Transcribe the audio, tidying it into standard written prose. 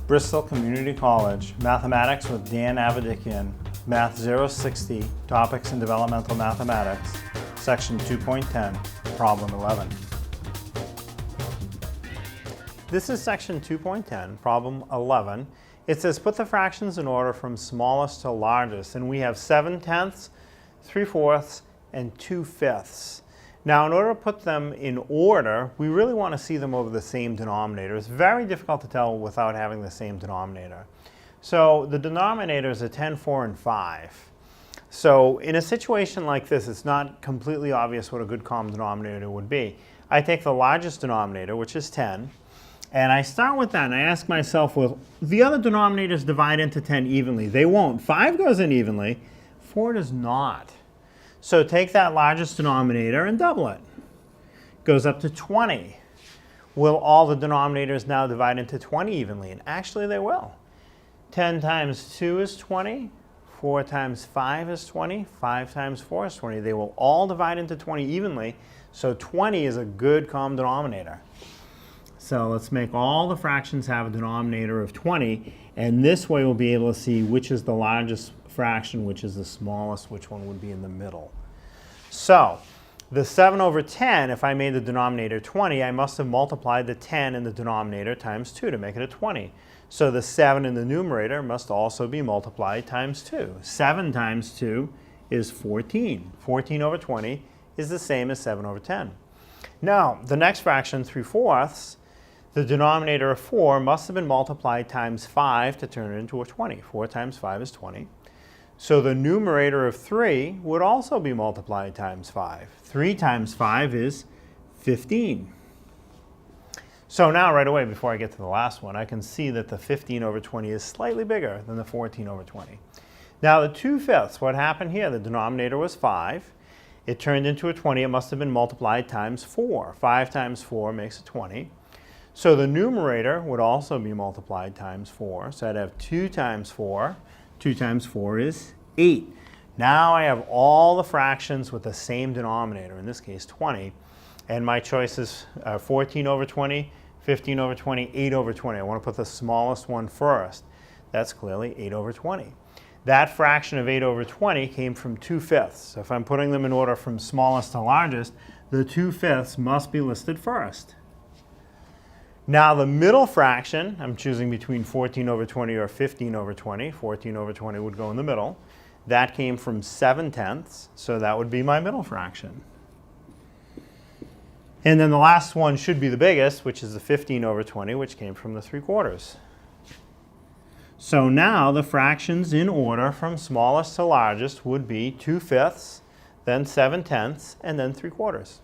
Bristol Community College, Mathematics with Dan Avedikian, Math 060, Topics in Developmental Mathematics, Section 2.10, Problem 11. This is Section 2.10, Problem 11. It says put the fractions in order from smallest to largest, and we have 7/10, 3/4, and 2/5. Now, in order to put them in order, we really want to see them over the same denominator. It's very difficult to tell without having the same denominator. So the denominators are 10, 4, and 5. So in a situation like this, it's not completely obvious what a good common denominator would be. I take the largest denominator, which is 10, and I start with that, and I ask myself, will the other denominators divide into 10 evenly? They won't. 5 goes in evenly. 4 does not. So take that largest denominator and double it. Goes up to 20. Will all the denominators now divide into 20 evenly? And actually they will. 10 times 2 is 20. 4 times 5 is 20. 5 times 4 is 20. They will all divide into 20 evenly. So 20 is a good common denominator. So let's make all the fractions have a denominator of 20. And this way we'll be able to see which is the largest fraction, which is the smallest, which one would be in the middle. So the 7/10, if I made the denominator 20, I must have multiplied the 10 in the denominator times 2 to make it a 20. So the 7 in the numerator must also be multiplied times 2. 7 times 2 is 14. 14/20 is the same as 7/10. Now, the next fraction, 3/4, the denominator of 4 must have been multiplied times 5 to turn it into a 20. 4 times 5 is 20. So the numerator of 3 would also be multiplied times 5. 3 times 5 is 15. So now right away, before I get to the last one, I can see that the 15/20 is slightly bigger than the 14/20. Now the 2/5, what happened here? The denominator was 5. It turned into a 20. It must have been multiplied times 4. 5 times 4 makes a 20. So the numerator would also be multiplied times 4. So I'd have 2 times 4. 2 times 4 is 8. Now I have all the fractions with the same denominator, in this case 20, and my choices are 14/20, 15/20, 8/20. I want to put the smallest one first. That's clearly 8/20. That fraction of 8/20 came from 2/5. So if I'm putting them in order from smallest to largest, the 2/5 must be listed first. Now the middle fraction, I'm choosing between 14/20 or 15/20. 14/20 would go in the middle. That came from 7/10, so that would be my middle fraction. And then the last one should be the biggest, which is the 15/20, which came from the 3/4. So now the fractions in order from smallest to largest would be 2/5, then 7/10, and then 3/4.